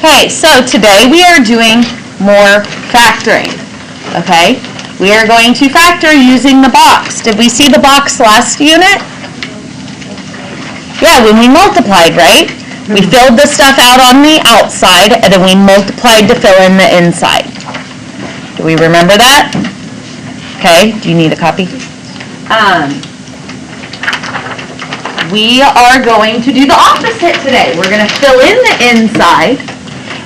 Okay, so today we are doing more factoring, okay? We are going to factor using the box. Did we see the box last unit? Yeah, when we multiplied, right? We filled the stuff out on the outside, and then we multiplied to fill in the inside. Do we remember that? Okay, do you need a copy? We are going to do the opposite today. We're going to fill in the inside,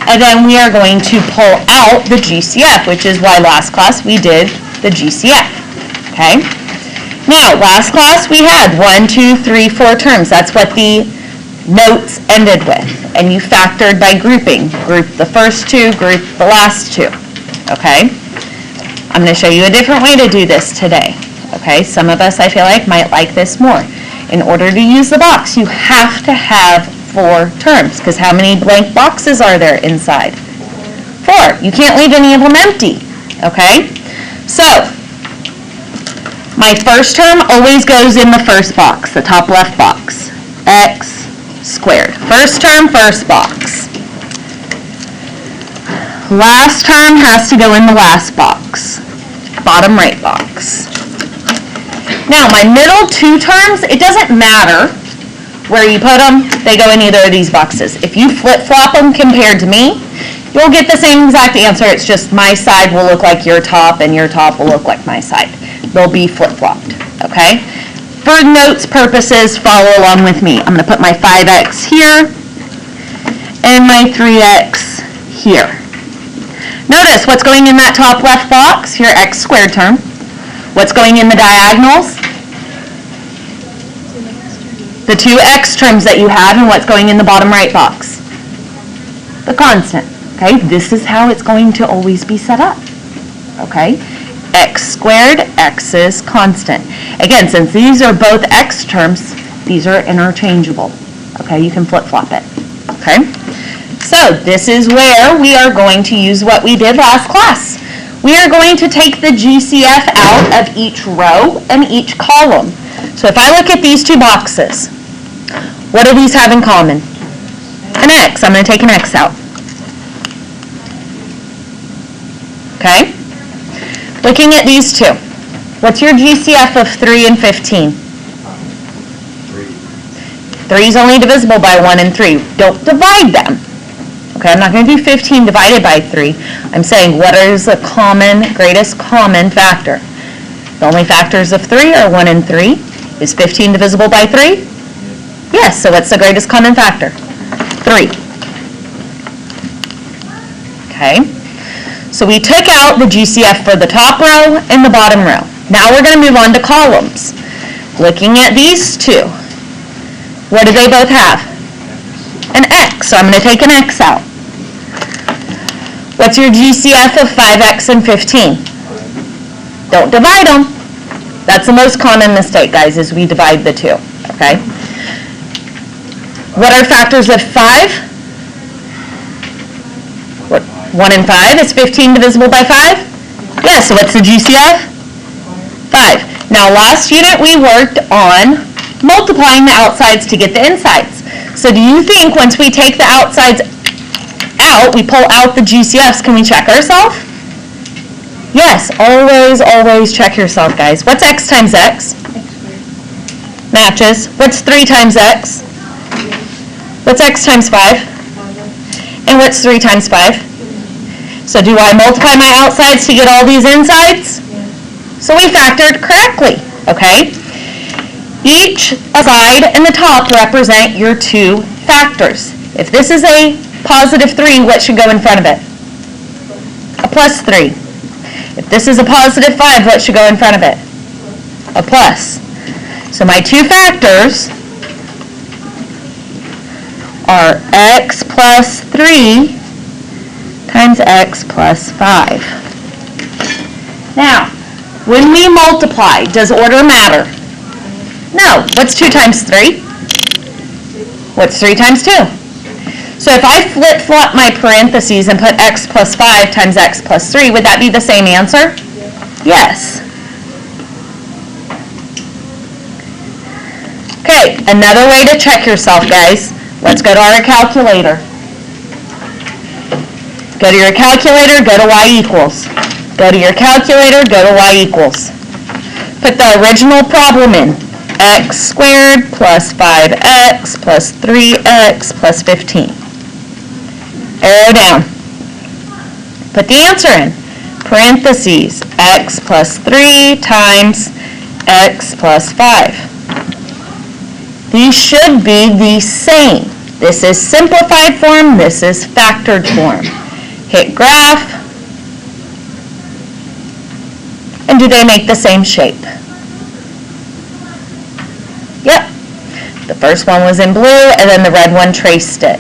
and then we are going to pull out the GCF, which is why last class we did the GCF, okay? Now, last class we had 1, 2, 3, 4 terms. That's what the notes ended with, and you factored by grouping. Group the first two, group the last two, okay? I'm going to show you a different way to do this today, okay? Some of us, I feel might like this more. In order to use the box, you have to have 4 terms, because how many blank boxes are there inside? 4. You can't leave any of them empty, okay? So, my first term always goes in the first box, the top left box, x squared. First term, first box. Last term has to go in the last box, bottom right box. Now, my middle 2 terms, it doesn't matter where you put them, they go in either of these boxes. If you flip-flop them compared to me, you'll get the same exact answer. It's just my side will look like your top and your top will look like my side. They'll be flip-flopped, okay? For notes purposes, follow along with me. I'm going to put my 5x here and my 3x here. Notice what's going in that top left box, your x squared term. What's going in the diagonals? The 2x terms that you have, and what's going in the bottom right box? The constant, okay? This is how it's going to always be set up, okay? X squared, x is constant. Again, since these are both x terms, these are interchangeable, okay? You can flip-flop it, okay? So this is where we are going to use what we did last class. We are going to take the GCF out of each row and each column. So if I look at these 2 boxes, what do these have in common? An x. I'm going to take an x out. Okay? Looking at these 2, what's your GCF of 3 and 15? 3 is only divisible by 1 and 3. Don't divide them. Okay, I'm not going to do 15 divided by 3. I'm saying what is the greatest common factor? The only factors of 3 are 1 and 3. Is 15 divisible by 3? Yes, so what's the greatest common factor? 3. Okay, so we took out the GCF for the top row and the bottom row. Now we're going to move on to columns. Looking at these 2, what do they both have? An x, so I'm going to take an x out. What's your GCF of 5x and 15? Don't divide them. That's the most common mistake, guys, is we divide the 2, okay? What are factors of 5? 1 and 5. Is 15 divisible by 5? Yes, so what's the GCF? 5. Now, last unit we worked on multiplying the outsides to get the insides. So do you think once we take the outsides out, we pull out the GCFs, can we check ourselves? Yes, always, always check yourself, guys. What's x times x? Matches. What's 3 times x? What's x times 5? And what's 3 times 5? So do I multiply my outsides to get all these insides? So we factored correctly, okay? Each side and the top represent your 2 factors. If this is a positive 3, what should go in front of it? A plus 3. If this is a positive 5, what should go in front of it? A plus. So my 2 factors are x plus 3 times x plus 5. Now, when we multiply, does order matter? No. What's 2 times 3? What's 3 times 2? So if I flip-flop my parentheses and put x plus 5 times x plus 3, would that be the same answer? Yes. Okay, another way to check yourself, guys. Let's go to our calculator. Go to your calculator, go to y equals. Go to your calculator, go to y equals. Put the original problem in. X squared plus 5x plus 3x plus 15. Arrow down. Put the answer in. Parentheses, x plus 3 times x plus 5. These should be the same. This is simplified form, this is factored form. Hit graph, and do they make the same shape? Yep. The first one was in blue, and then the red one traced it.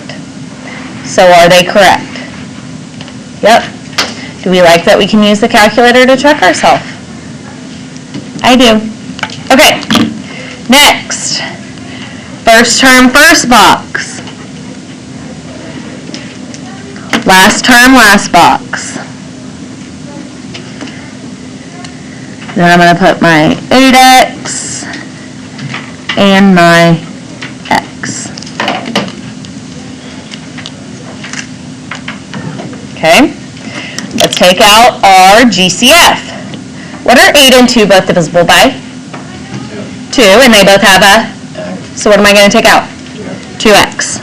So are they correct? Yep. Do we like that we can use the calculator to check ourselves? I do. Okay. Next. First term, first box. Last term, last box. Then I'm going to put my 8x and my x. Okay. Let's take out our GCF. What are 8 and 2 both divisible by? 2, and they both have a, so what am I going to take out? 2x.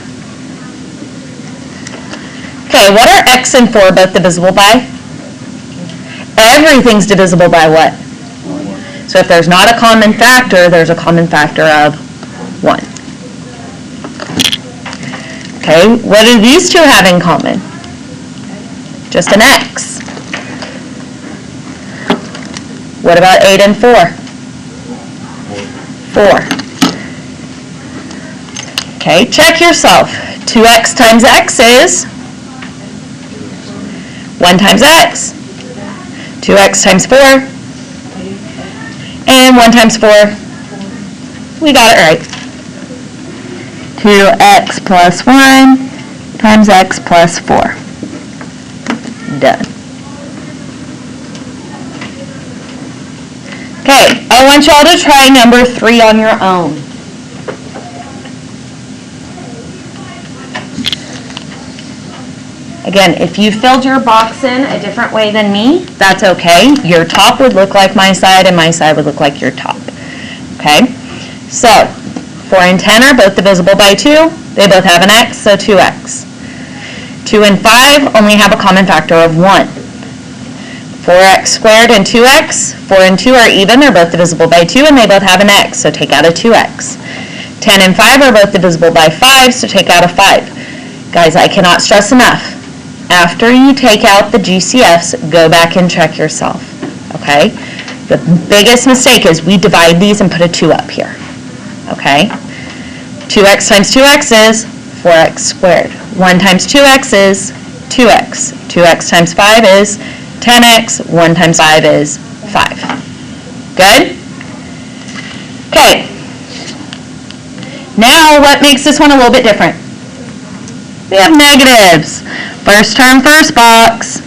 Okay, what are x and 4 both divisible by? Everything's divisible by what? 1. So if there's not a common factor, there's a common factor of 1. Okay, what do these two have in common? Just an x. What about 8 and 4? 4. Okay, check yourself. 2x times x is 1 times x. 2x times 4. And 1 times 4. We got it right. 2x plus 1 times x plus 4. Done. Okay, I want y'all to try number 3 on your own. Again, if you filled your box in a different way than me, that's okay. Your top would look like my side and my side would look like your top. Okay? So, 4 and 10 are both divisible by 2. They both have an x, so 2x. 2 and 5 only have a common factor of 1. 4x squared and 2x. 4 and 2 are even. They're both divisible by 2, and they both have an x, so take out a 2x. 10 and 5 are both divisible by 5, so take out a 5. Guys, I cannot stress enough. After you take out the GCFs, go back and check yourself, okay? The biggest mistake is we divide these and put a 2 up here, okay? 2x times 2x is 4x squared. 1 times 2x is 2x. 2x times 5 is 10x. 1 times 5 is 5. Good? Okay. Now, what makes this one a little bit different? We have negatives. First term, first box.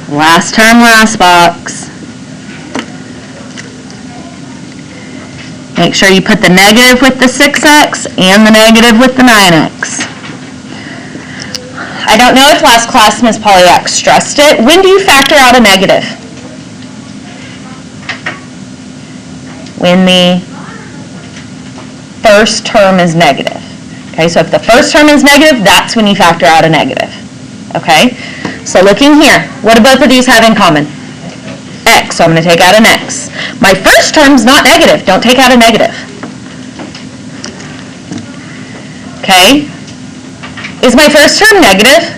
Last term, last box. Make sure you put the negative with the 6x and the negative with the 9x. I don't know if last class Ms. Polyak stressed it. When do you factor out a negative? When the first term is negative. Okay, so if the first term is negative, that's when you factor out a negative. Okay, so looking here, what do both of these have in common? X, so I'm going to take out an x. My first term's not negative, don't take out a negative. Okay, is my first term negative?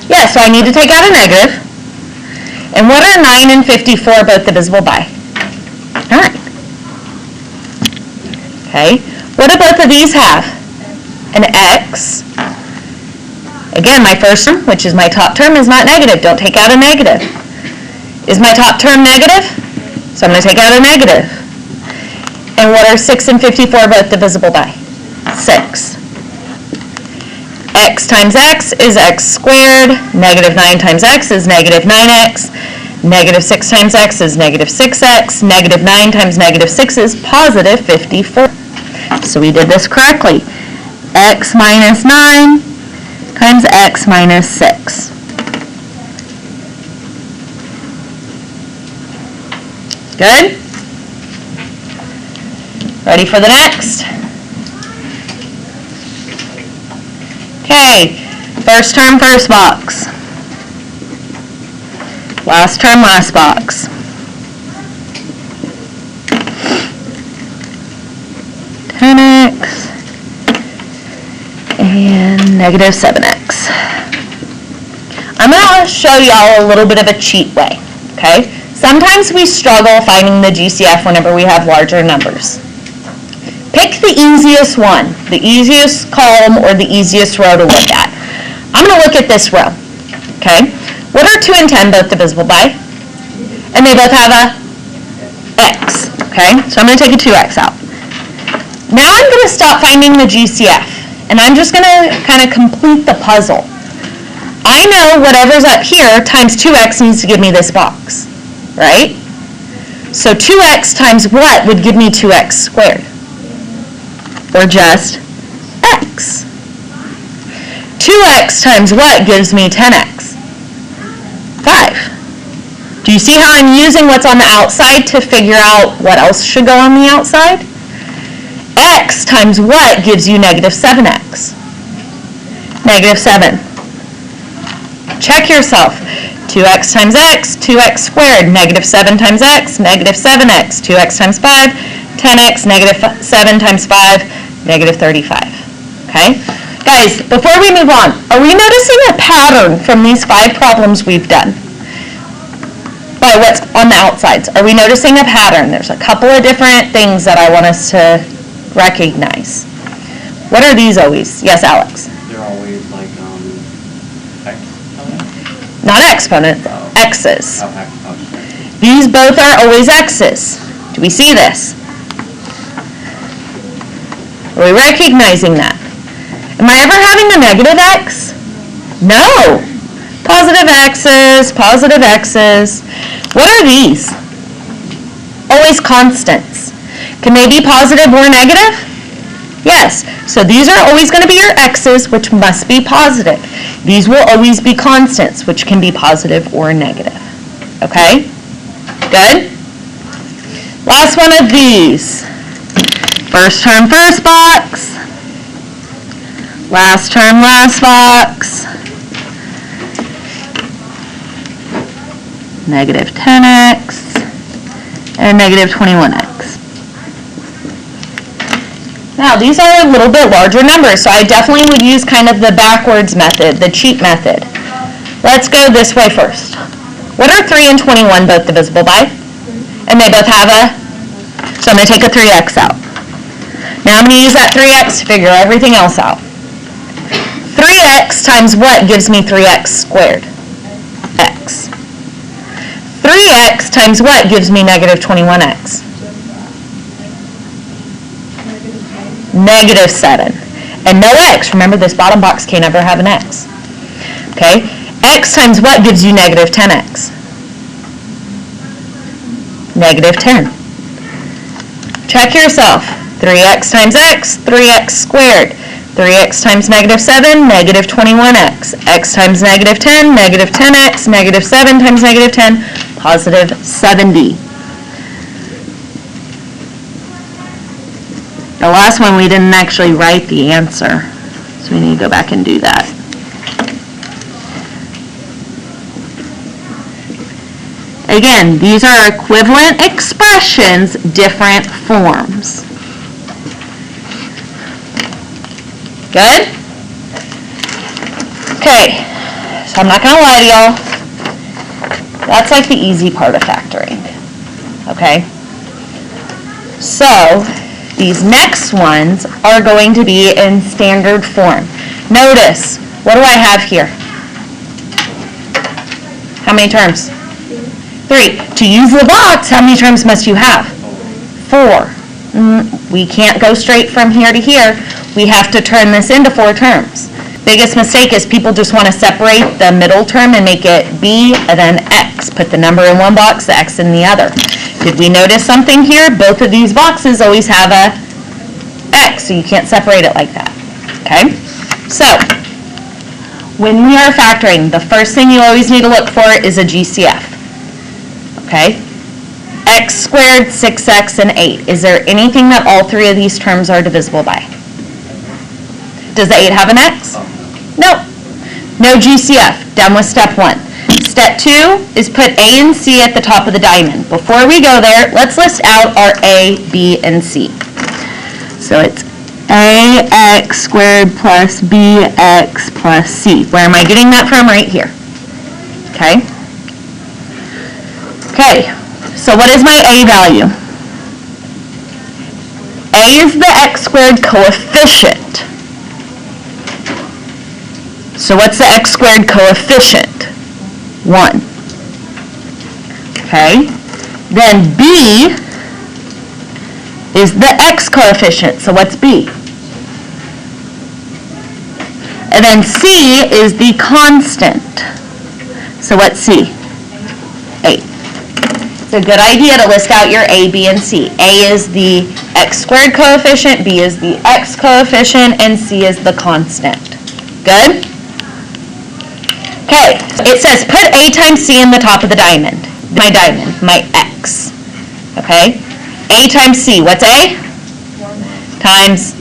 Yeah, so I need to take out a negative. And what are 9 and 54 both divisible by? 9. Okay. What do both of these have? An x. Again, my first term, which is my top term, is not negative. Don't take out a negative. Is my top term negative? So I'm going to take out a negative. And what are 6 and 54 both divisible by? 6. X times x is x squared. Negative 9 times x is negative 9x. Negative 6 times x is negative 6x. Negative 9 times negative 6 is positive 54. So we did this correctly. X minus 9 times x minus 6. Good? Ready for the next? Okay, first term, first box. Last term, last box. And negative 7x. I'm going to show y'all a little bit of a cheat way, okay? Sometimes we struggle finding the GCF whenever we have larger numbers. Pick the easiest one, the easiest column or the easiest row to look at. I'm going to look at this row, okay? What are 2 and 10 both divisible by? And they both have a x, okay? So I'm going to take a 2x out. Now I'm going to stop finding the GCF. And I'm just going to kind of complete the puzzle. I know whatever's up here times 2x needs to give me this box, right? So 2x times what would give me 2x squared? Or just x. 2x times what gives me 10x? 5. Do you see how I'm using what's on the outside to figure out what else should go on the outside? X times what gives you negative 7x? Negative 7. Check yourself. 2x times x, 2x squared. Negative 7 times x, negative 7x. 2x times 5, 10x. Negative 7 times 5, negative 35. Okay? Guys, before we move on, are we noticing a pattern from these 5 problems we've done? By what's on the outsides. Are we noticing a pattern? There's a couple of different things that I want us to recognize. What are these always? Yes, Alex? They're always like exponents? Not exponents, x's. Oh, These both are always x's. Do we see this? Are we recognizing that? Am I ever having a negative x? No. Positive x's, positive x's. What are these? Always constants. Can they be positive or negative? Yes. So these are always going to be your x's, which must be positive. These will always be constants, which can be positive or negative. Okay? Good? Last one of these. First term, first box. Last term, last box. Negative 10x and negative 21x. Now, these are a little bit larger numbers, so I definitely would use kind of the backwards method, the cheat method. Let's go this way first. What are 3 and 21 both divisible by? And they both have a, so I'm going to take a 3x out. Now I'm going to use that 3x to figure everything else out. 3x times what gives me 3x squared? X. 3x times what gives me negative 21x? Negative 7. And no x. Remember, this bottom box can't ever have an x. Okay? X times what gives you negative 10x? Negative 10. Check yourself. 3x times x, 3x squared. 3x times negative 7, negative 21x. X times negative 10, negative 10x. Negative 7 times negative 10, positive 70. The last one we didn't actually write the answer, so we need to go back and do that. Again, these are equivalent expressions, different forms. Good? Okay, so I'm not going to lie to y'all. That's like the easy part of factoring. Okay? So, these next ones are going to be in standard form. Notice, what do I have here? How many terms? 3. To use the box, how many terms must you have? 4. We can't go straight from here to here. We have to turn this into 4 terms. Biggest mistake is people just want to separate the middle term and make it b and then x. Put the number in one box, the x in the other. Did we notice something here? Both of these boxes always have a x, so you can't separate it like that. Okay? So, when we are factoring, the first thing you always need to look for is a GCF. Okay? X squared, 6x, and 8. Is there anything that all three of these terms are divisible by? Does the 8 have an X? Nope. No GCF. Done with step 1. Step 2 is put A and C at the top of the diamond. Before we go there, let's list out our A, B, and C. So it's AX squared plus BX plus C. Where am I getting that from? Right here. Okay? Okay, so what is my A value? A is the X squared coefficient. So what's the X squared coefficient? 1. Okay, then B is the X coefficient, so what's B? And then C is the constant, so what's C? 8. It's a good idea to list out your A, B, and C. A is the X squared coefficient, B is the X coefficient, and C is the constant. Good? Okay, it says put A times C in the top of the diamond. My diamond, my X. Okay? A times C, what's A? 1. Times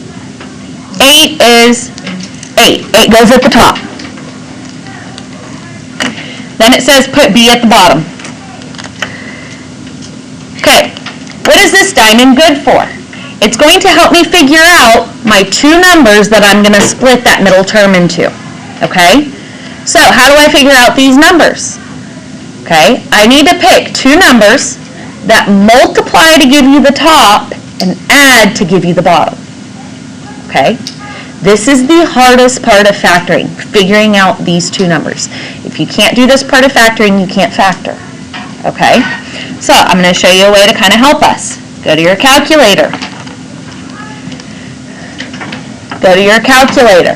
8 is 8. 8 goes at the top. Then it says put B at the bottom. Okay, what is this diamond good for? It's going to help me figure out my two numbers that I'm going to split that middle term into. Okay? So how do I figure out these numbers? Okay, I need to pick two numbers that multiply to give you the top and add to give you the bottom. Okay, this is the hardest part of factoring, figuring out these two numbers. If you can't do this part of factoring, you can't factor. Okay, so I'm going to show you a way to kind of help us. Go to your calculator. Go to your calculator.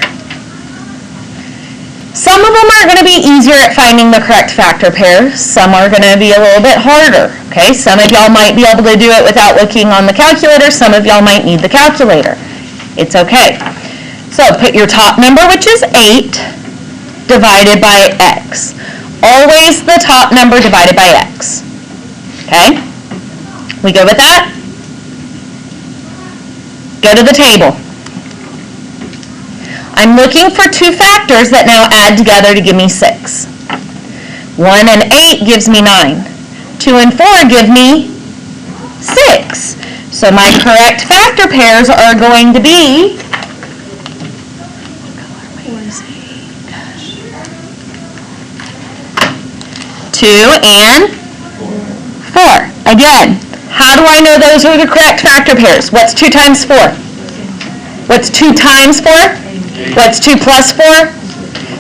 Some of them are going to be easier at finding the correct factor pairs. Some are going to be a little bit harder. Okay, some of y'all might be able to do it without looking on the calculator. Some of y'all might need the calculator. It's okay. So put your top number, which is 8, divided by x. Always the top number divided by x. Okay? We good with that? Go to the table. I'm looking for two factors that now add together to give me 6. 1 and 8 gives me 9. 2 and 4 give me 6. So my correct factor pairs are going to be 2 and 4. Again, how do I know those are the correct factor pairs? What's 2 times 4? What's 2 times 4? What's 2 plus 4?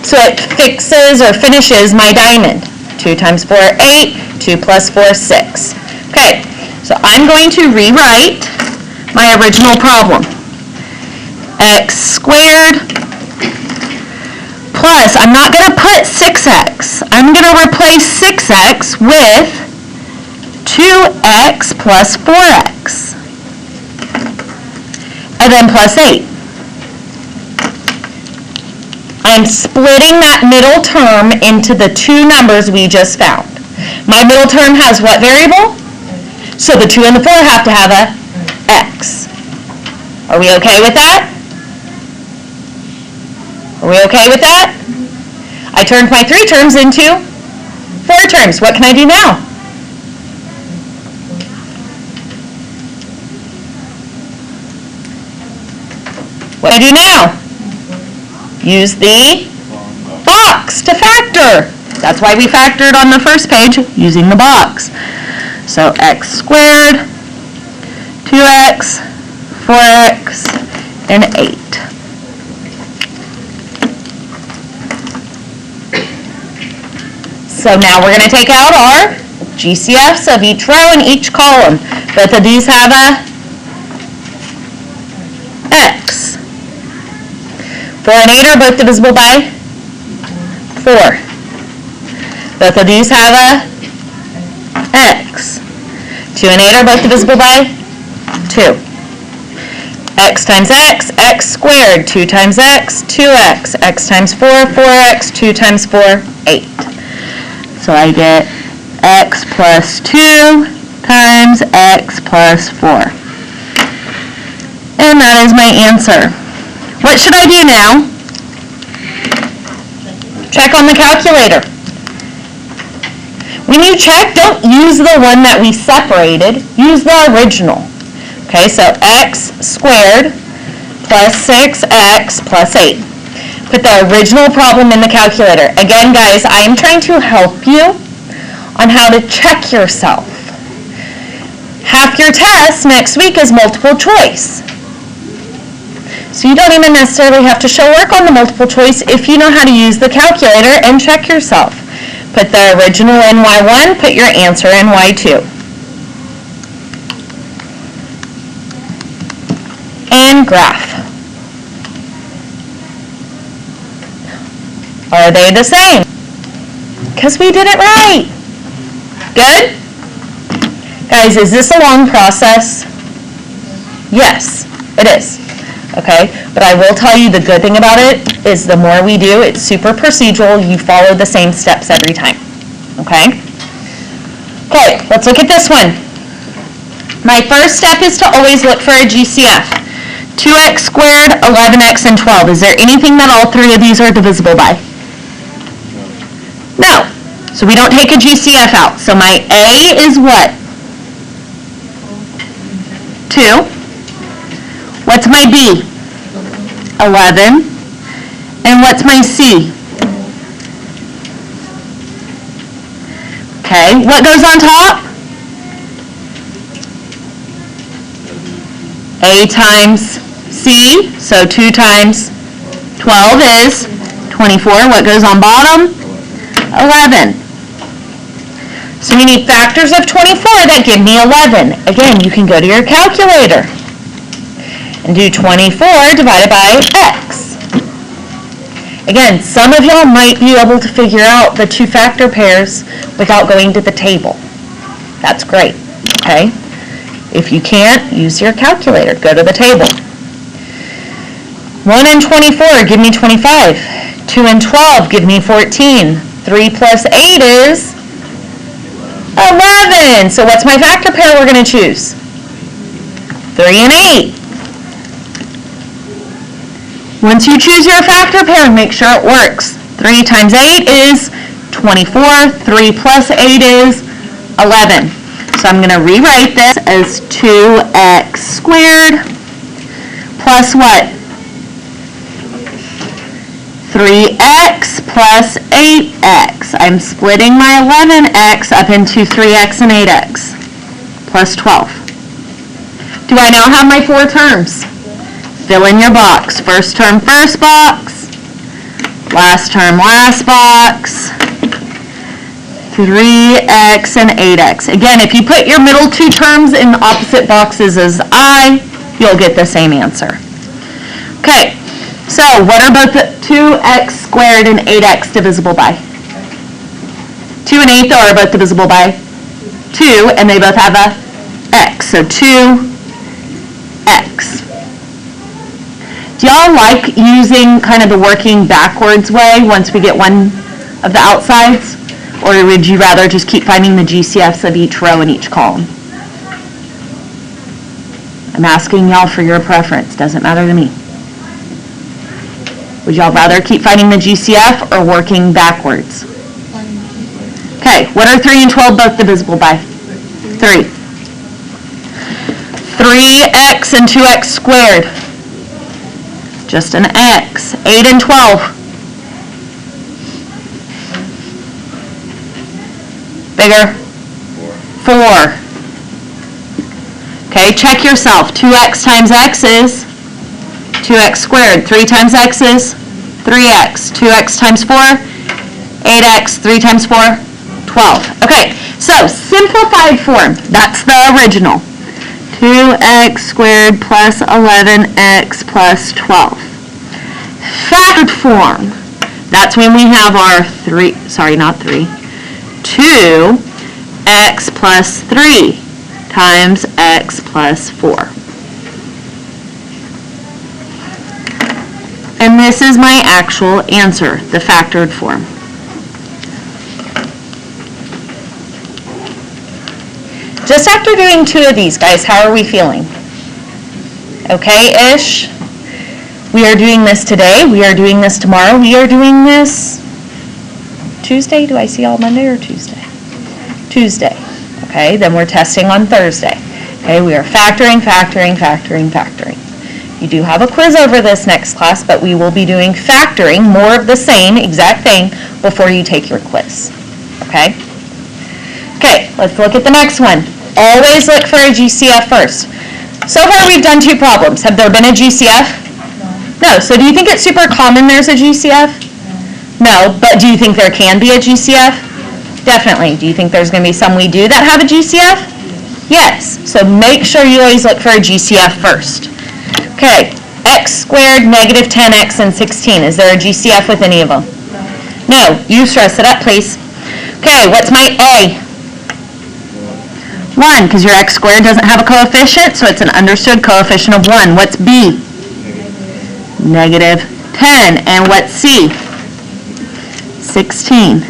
So it fixes or finishes my diamond. 2 times 4, 8. 2 plus 4, 6. Okay, so I'm going to rewrite my original problem. X squared plus, I'm not going to put 6x. I'm going to replace 6x with 2x plus 4x. And then plus 8. I'm splitting that middle term into the two numbers we just found. My middle term has what variable? So the 2 and the 4 have to have a x. Are we okay with that? Are we okay with that? I turned my 3 terms into 4 terms. What can I do now? What do I do now? Use the box to factor. That's why we factored on the first page using the box. So x squared, 2x, 4x, and 8. So now we're going to take out our GCFs of each row and each column. Both of these have a x. 4 and 8 are both divisible by 4. Both of these have a x. 2 and 8 are both divisible by 2. x times x, x squared, 2 times x, 2x, x times 4, 4x, 2 times 4, 8. So I get x plus 2 times x plus 4. And that is my answer. What should I do now? Check on the calculator. When you check, don't use the one that we separated. Use the original. Okay, so x squared plus 6x plus 8. Put the original problem in the calculator. Again, guys, I am trying to help you on how to check yourself. Half your test next week is multiple choice. So you don't even necessarily have to show work on the multiple choice if you know how to use the calculator and check yourself. Put the original in y1, put your answer in y2. And graph. Are they the same? Because we did it right. Good? Guys, is this a long process? Yes, it is. Okay, but I will tell you the good thing about it is the more we do, it's super procedural. You follow the same steps every time. Okay? Okay, let's look at this one. My first step is to always look for a GCF. 2x squared, 11x, and 12. Is there anything that all three of these are divisible by? No. So we don't take a GCF out. So my A is what? 2. What's my B? 11. And what's my C? Okay, what goes on top? A times C, so 2 times 12 is 24. What goes on bottom? 11. So we need factors of 24 that give me 11. Again, you can go to your calculator and do 24 divided by x. Again, some of y'all might be able to figure out the two factor pairs without going to the table. That's great, okay? If you can't, use your calculator. Go to the table. 1 and 24 give me 25. 2 and 12 give me 14. 3 plus 8 is 11. So what's my factor pair we're going to choose? 3 and 8. Once you choose your factor pair, make sure it works. 3 times 8 is 24. 3 plus 8 is 11. So I'm going to rewrite this as 2x squared plus what? 3x plus 8x. I'm splitting my 11x up into 3x and 8x plus 12. Do I now have my 4 terms? Fill in your box. First term, first box. Last term, last box. 3x and 8x. Again, if you put your middle 2 terms in the opposite boxes as I, you'll get the same answer. Okay, so what are both 2x squared and 8x divisible by? 2 and 8 though are both divisible by 2, and they both have a x, so 2x. Do y'all like using kind of the working backwards way once we get one of the outsides? Or would you rather just keep finding the GCFs of each row and each column? I'm asking y'all for your preference. Doesn't matter to me. Would y'all rather keep finding the GCF or working backwards? Okay, what are 3 and 12 both divisible by? 3. 3x and 2x squared. Just an x. 8 and 12. Bigger? 4. Okay, check yourself. 2x times x is 2x squared. 3 times x is 3x. 2x times 4, 8x. 3 times 4, 12. Okay, so simplified form. That's the original. 2x squared plus 11x plus 12. Factored form. That's when we have our 2x plus 3 times x plus 4. this is my actual answer, the factored form. Just after doing 2 of these, guys, how are we feeling? Okay-ish? We are doing this today. We are doing this tomorrow. We are doing this Tuesday. Do I see all Monday or Tuesday? Tuesday. Okay, then we're testing on Thursday. Okay, we are factoring, factoring, factoring, factoring. You do have a quiz over this next class, but we will be doing factoring, more of the same exact thing, before you take your quiz. Okay? Okay, let's look at the next one. Always look for a GCF first. So far we've done 2 problems. Have there been a GCF? No. So do you think it's super common there's a GCF? No, but do you think there can be a GCF? Definitely. Do you think there's going to be some we do that have a GCF? Yes. So make sure you always look for a GCF first. Okay, x squared, negative 10x, and 16. Is there a GCF with any of them? No. You stress it up, please. Okay, what's my A? 1, because your x squared doesn't have a coefficient, so it's an understood coefficient of 1. What's B? Negative 10. And what's C? 16.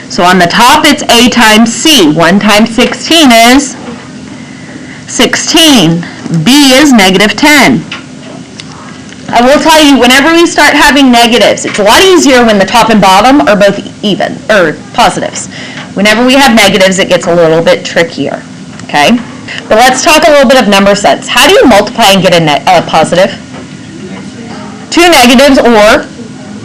So on the top, it's A times C. 1 times 16 is 16. B is negative 10. I will tell you, whenever we start having negatives, it's a lot easier when the top and bottom are both even, or positives. Whenever we have negatives, it gets a little bit trickier, okay? But let's talk a little bit of number sense. How do you multiply and get a positive? 2 negatives or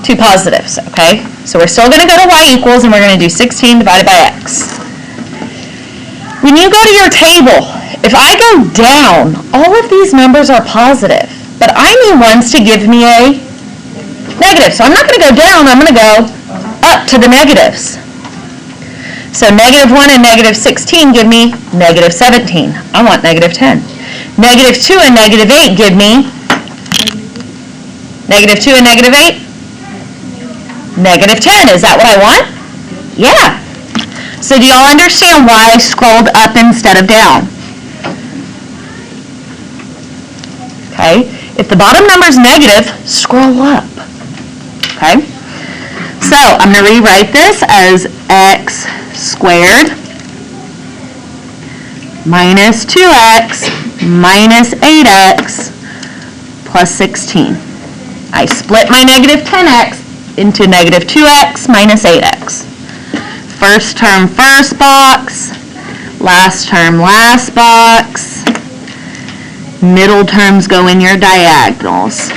2 positives, okay? So we're still going to go to y equals, and we're going to do 16 divided by x. When you go to your table, if I go down, all of these numbers are positive, but I need ones to give me a negative. So I'm not going to go down, I'm going to go up to the negatives. So negative 1 and negative 16 give me negative 17. I want negative 10. Negative 2 and negative 8 give me negative 2 and negative 8? Negative 10. Is that what I want? Yeah. So do y'all understand why I scrolled up instead of down? Okay. If the bottom number is negative, scroll up. Okay. So I'm going to rewrite this as x squared minus 2x minus 8x plus 16. I split my negative 10x into negative 2x minus 8x. First term, first box. Last term, last box. Middle terms go in your diagonals.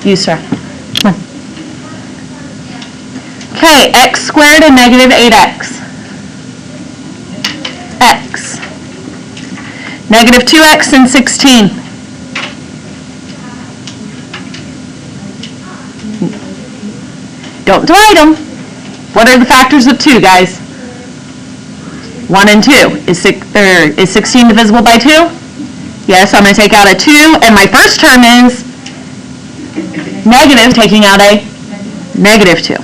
Yusra, come on. Okay, x squared and negative 8x. X. Negative 2x and 16. Don't divide them. What are the factors of 2, guys? 1 and 2. Is 16 divisible by 2? Yes, so I'm going to take out a 2, and my first term is negative, taking out a negative 2.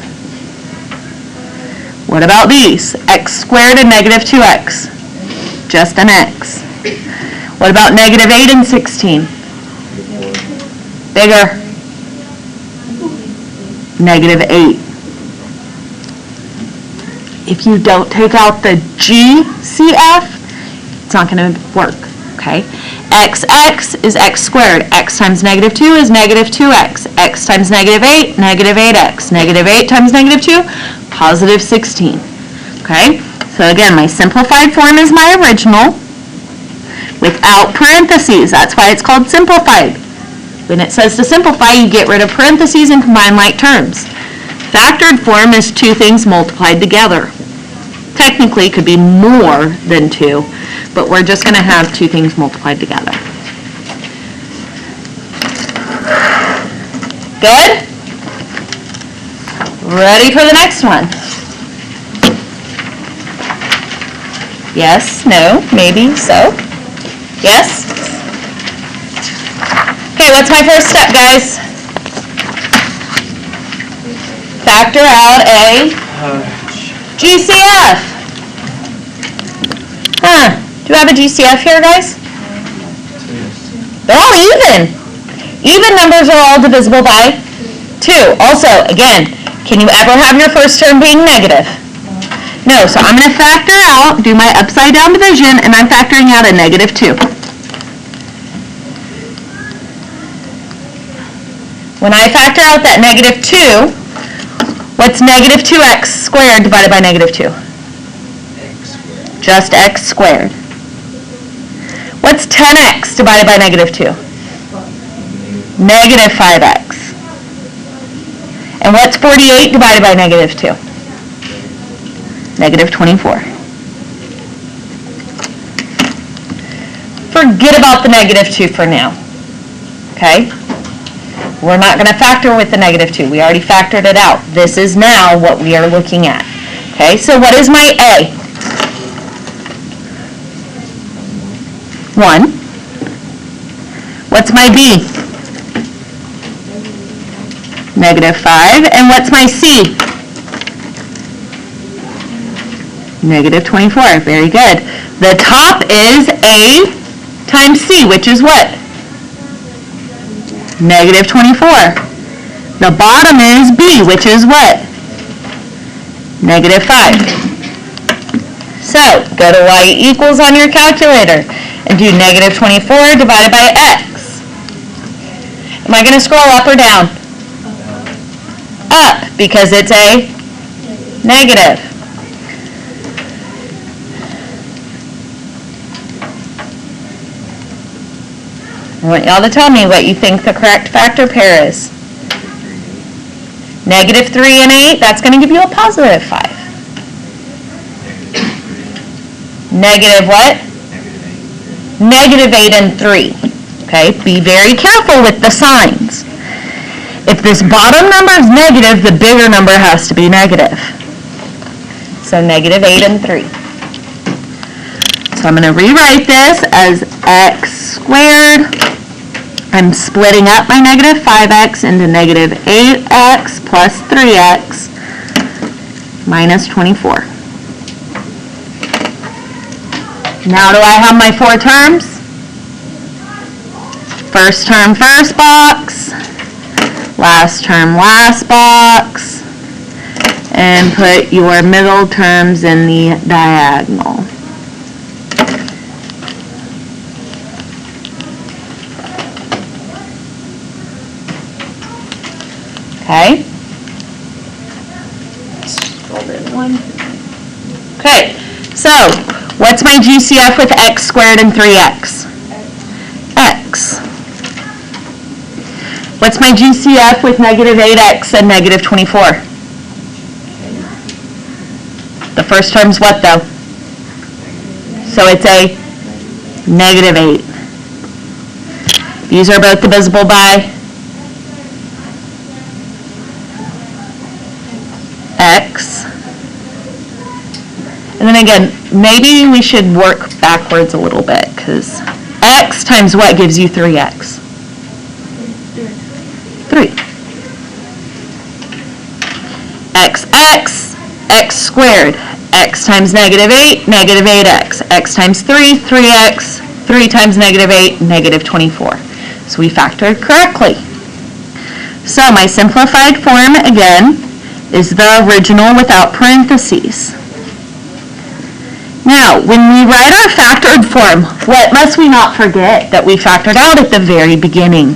What about these? X squared and negative 2x. Just an x. What about negative 8 and 16? Bigger. Negative 8. If you don't take out the GCF, it's not going to work, okay? XX is x squared. X times negative 2 is negative 2x. X times negative 8, negative 8x. Negative 8 times negative 2, positive 16, okay? So again, my simplified form is my original without parentheses. That's why it's called simplified. When it says to simplify, you get rid of parentheses and combine like terms. Factored form is 2 things multiplied together. Technically, it could be more than 2, but we're just going to have 2 things multiplied together. Good? Ready for the next one? Yes, no, maybe, so. Yes? Okay, what's my first step, guys? Factor out a GCF. Do you have a GCF here, guys? They're all even. Even numbers are all divisible by 2. Also, again, can you ever have your first term being negative? No, so I'm going to factor out, do my upside down division, and I'm factoring out a negative 2. When I factor out that negative 2, what's negative 2x squared divided by negative 2? X squared. Just x squared. What's 10x divided by negative 2? Negative 5x. And what's 48 divided by negative 2? Negative 24. Forget about the negative 2 for now. Okay? We're not going to factor with the negative 2. We already factored it out. This is now what we are looking at. Okay, so what is my A? 1. What's my B? Negative 5. And what's my C? Negative 24. Very good. The top is A times C, which is what? Negative 24. The bottom is B, which is what? Negative 5. So, go to y equals on your calculator and do negative 24 divided by x. Am I going to scroll up or down? Up, because it's a negative. I want y'all to tell me what you think the correct factor pair is. Negative 3 and 8, that's going to give you a positive 5. Negative what? Negative 8 and 3. Okay, be very careful with the signs. If this bottom number is negative, the bigger number has to be negative. So negative 8 and 3. So I'm going to rewrite this as x squared. I'm splitting up my negative 5x into negative 8x plus 3x minus 24. Now do I have my 4 terms? First term, first box. Last term, last box. And put your middle terms in the diagonal. Okay. Scroll in one. Okay. So, what's my GCF with x squared and 3x? X. What's my GCF with negative 8x and negative 24? The first term's what though? So it's a negative 8. These are both divisible by x. And then again, maybe we should work backwards a little bit, because x times what gives you 3x? 3. X squared. X times negative 8, negative 8x. X times 3, 3x. 3 times negative 8, negative 24. So we factored correctly. So my simplified form, again, is the original without parentheses. Now, when we write our factored form, what must we not forget that we factored out at the very beginning?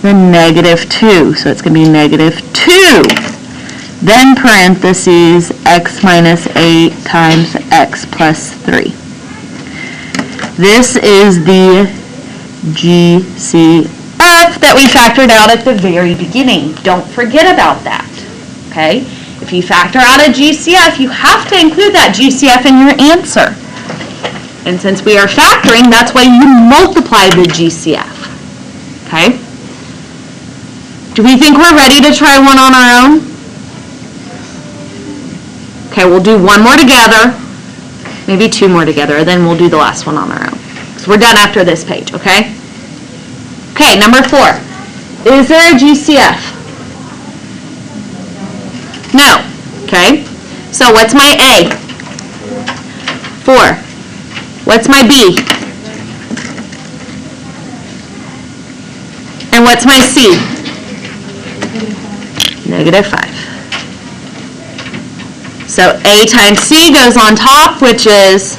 The negative 2. So it's going to be negative 2. Then parentheses x minus 8 times x plus 3. This is the GCF that we factored out at the very beginning. Don't forget about that. Okay? If you factor out a GCF, you have to include that GCF in your answer. And since we are factoring, that's why you multiply the GCF. Okay? Do we think we're ready to try one on our own? Okay, we'll do one more together, maybe 2 more together, then we'll do the last one on our own. So we're done after this page, okay? Okay, number 4. Is there a GCF? No. Okay. So what's my A? 4. What's my B? what's my C? Negative 5. So A times C goes on top, which is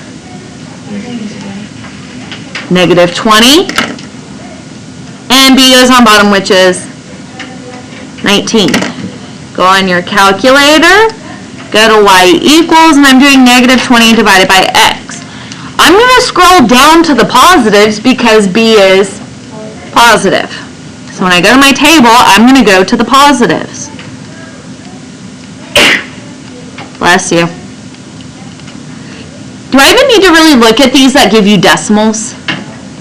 negative 20. And B goes on bottom, which is 19. Go on your calculator, go to y equals, and I'm doing negative 20 divided by x. I'm going to scroll down to the positives because B is positive. So when I go to my table, I'm going to go to the positives. Bless you. Do I even need to really look at these that give you decimals?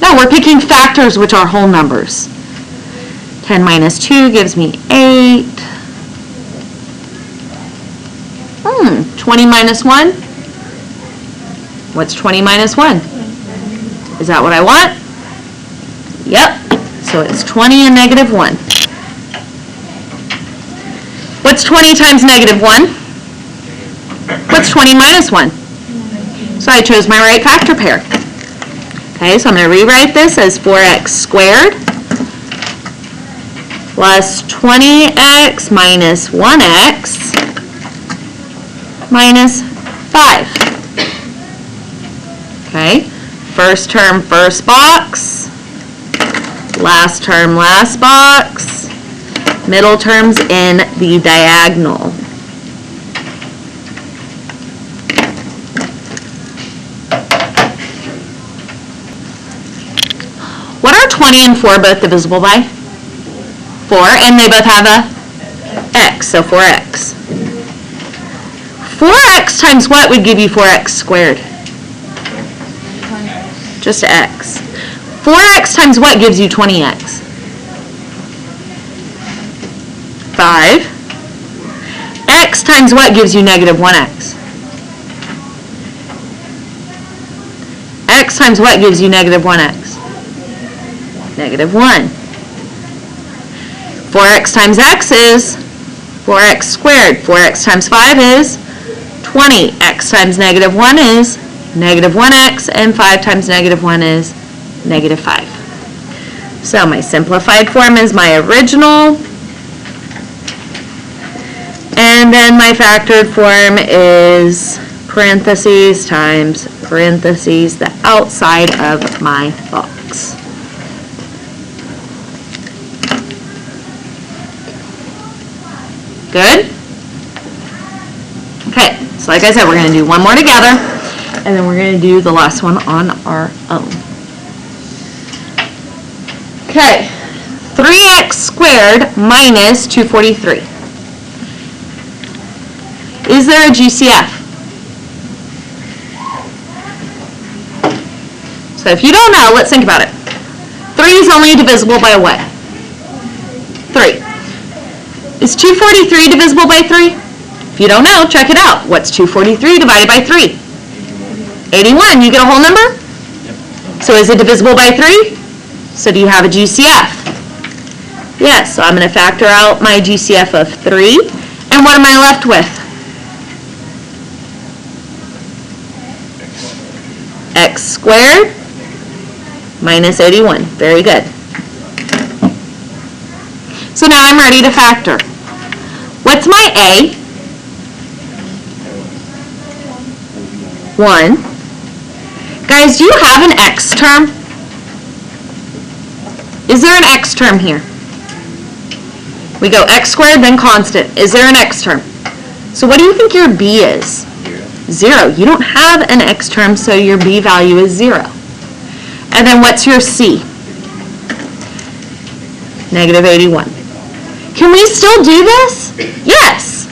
No, we're picking factors, which are whole numbers. 10 minus 2 gives me 8. 20 minus 1? What's 20 minus 1? Is that what I want? Yep. So it's 20 and negative 1. What's 20 times negative 1? What's 20 minus 1? So I chose my right factor pair. Okay, so I'm going to rewrite this as 4x squared plus 20x minus 1x minus 5. Okay, first term, first box. Last term, last box. Middle terms in the diagonal. What are 20 and 4 both divisible by? 4, and they both have a x, so 4x. 4x times what would give you 4x squared? Just x. 4x times what gives you 20x? 5. X times what gives you negative 1x? X times what gives you negative 1x? Negative 1. 4x times x is 4x squared. 4x times 5 is 20. X times negative 1 is negative 1x, and 5 times negative 1 is negative 5. So my simplified form is my original, and then my factored form is parentheses times parentheses, the outside of my box. Good? Okay, so like I said, we're going to do one more together, and then we're going to do the last one on our own. Okay, 3x squared minus 243. Is there a GCF? So if you don't know, let's think about it. 3 is only divisible by what? 3. Is 243 divisible by 3? If you don't know, check it out. What's 243 divided by 3? 81. You get a whole number? So is it divisible by 3? So do you have a GCF? Yes, so I'm going to factor out my GCF of 3. And what am I left with? X squared minus 81. Very good. So now I'm ready to factor. What's my A? 1. Guys, do you have an X term? Is there an X term here? We go X squared, then constant. Is there an X term? So what do you think your B is? 0. You don't have an X term, so your B value is 0. And then what's your C? Negative 81. Can we still do this? Yes,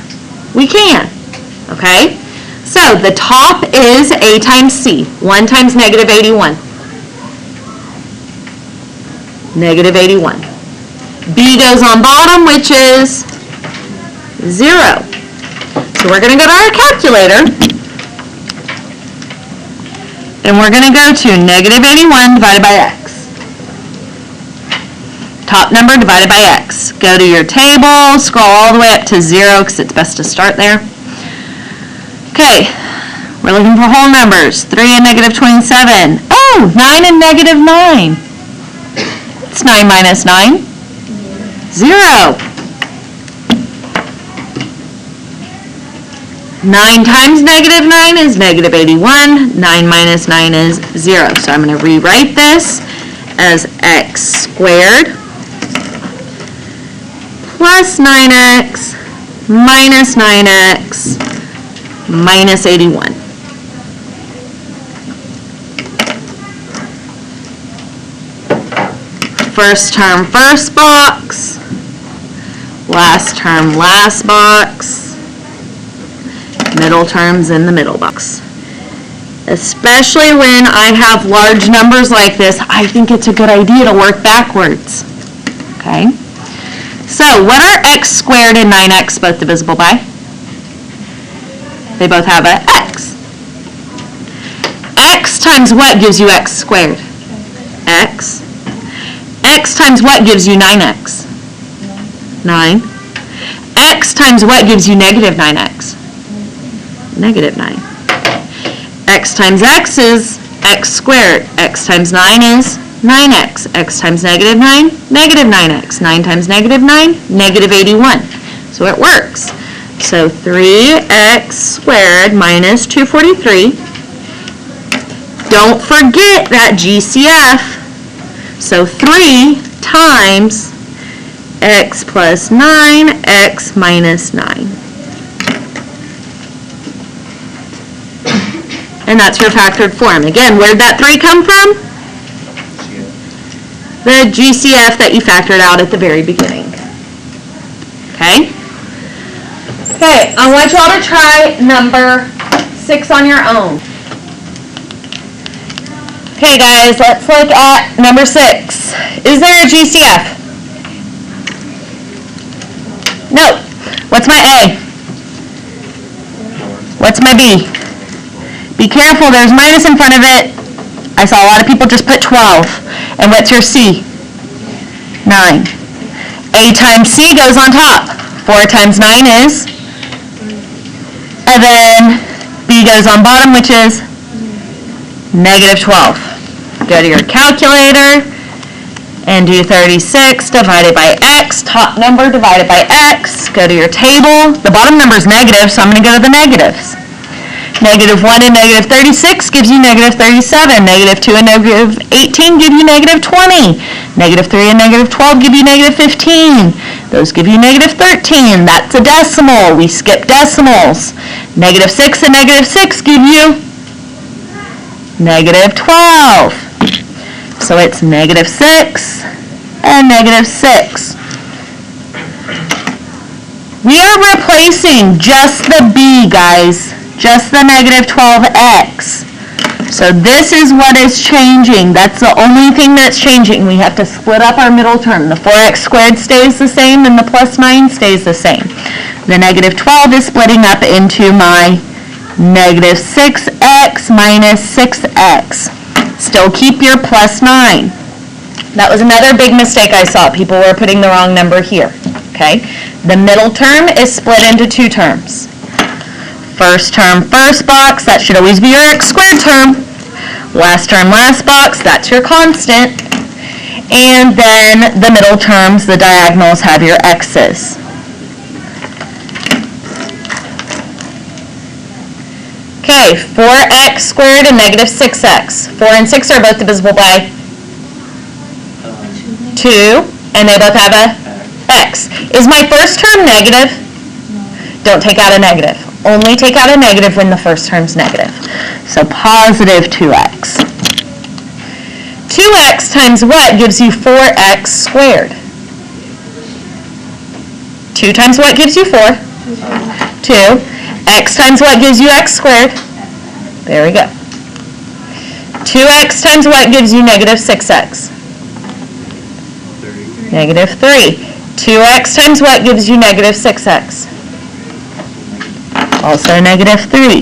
we can. Okay? So the top is A times C. 1 times negative 81. Negative 81. B goes on bottom, which is 0. So we're going to go to our calculator, and we're going to go to negative 81 divided by x. Top number divided by x. Go to your table, scroll all the way up to 0 because it's best to start there. Okay, we're looking for whole numbers. 3 and negative 27. Oh, 9 and negative 9. It's 9 minus 9. 0. 9 times negative 9 is negative 81. 9 minus 9 is 0. So I'm going to rewrite this as x squared plus 9x minus 9x minus 81. First term, first box. Last term, last box. Middle terms in the middle box. Especially when I have large numbers like this, I think it's a good idea to work backwards. Okay? So, what are x squared and 9x both divisible by? They both have a x. X times what gives you x squared? X. X times what gives you 9x? 9. X times what gives you negative 9x? Negative 9. X times x is x squared. X times 9 is 9x. X times negative 9, negative 9x. 9 times negative 9, negative 81. So it works. So 3x squared minus 243. Don't forget that GCF. So 3 times x plus 9, x minus 9. And that's your factored form. Again, where did that 3 come from? The GCF that you factored out at the very beginning. Okay? Okay, I want y'all to try number 6 on your own. Okay guys, let's look at number 6. Is there a GCF? No. What's my A? What's my B? Be careful, there's minus in front of it. I saw a lot of people just put 12. And what's your C? 9. A times C goes on top. 4 times 9 is? And then B goes on bottom, which is negative 12. Go to your calculator and do 36 divided by x. Top number divided by x. Go to your table. The bottom number is negative, so I'm going to go to the negatives. Negative 1 and negative 36 gives you negative 37. Negative 2 and negative 18 give you negative 20. Negative 3 and negative 12 give you negative 15. Those give you negative 13. That's a decimal. We skip decimals. Negative 6 and negative 6 give you negative 12. So it's negative 6 and negative 6. We are replacing just the B, guys. Just the negative 12x. So this is what is changing. That's the only thing that's changing. We have to split up our middle term. The 4x squared stays the same and the plus 9 stays the same. The negative 12 is splitting up into my negative 6x minus 6x. Still keep your plus 9. That was another big mistake I saw. People were putting the wrong number here. Okay? The middle term is split into 2 terms. First term, first box, that should always be your x squared term. Last term, last box, that's your constant. And then the middle terms, the diagonals, have your x's. Okay, 4x squared and negative 6x. 4 and 6 are both divisible by 2, and they both have a x. Is my first term negative? Don't take out a negative. Only take out a negative when the first term's negative. So positive 2x. 2x times what gives you 4x squared? 2 times what gives you 4? 2. X times what gives you x squared? There we go. 2x times what gives you negative 6x? 3. Negative 3. 2x times what gives you negative 6x? Also negative 3.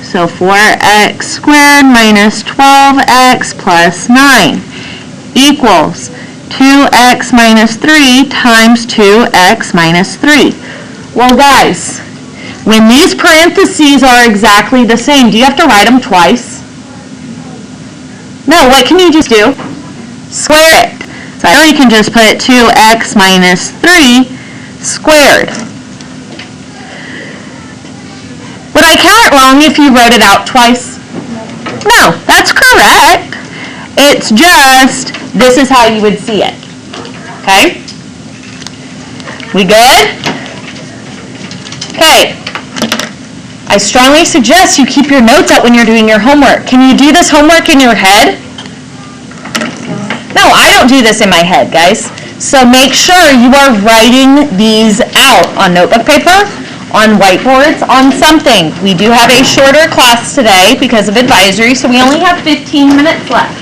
So 4x squared minus 12x plus 9 equals 2x minus 3 times 2x minus 3. Well, guys, when these parentheses are exactly the same, do you have to write them twice? No, what can you just do? Square it. So I we can just put 2x minus 3 squared. Would I count it wrong if you wrote it out twice? No, that's correct. It's just, this is how you would see it. Okay? We good? Okay. I strongly suggest you keep your notes out when you're doing your homework. Can you do this homework in your head? No, I don't do this in my head, guys. So make sure you are writing these out on notebook paper, on whiteboards, on something. We do have a shorter class today because of advisory, so we only have 15 minutes left.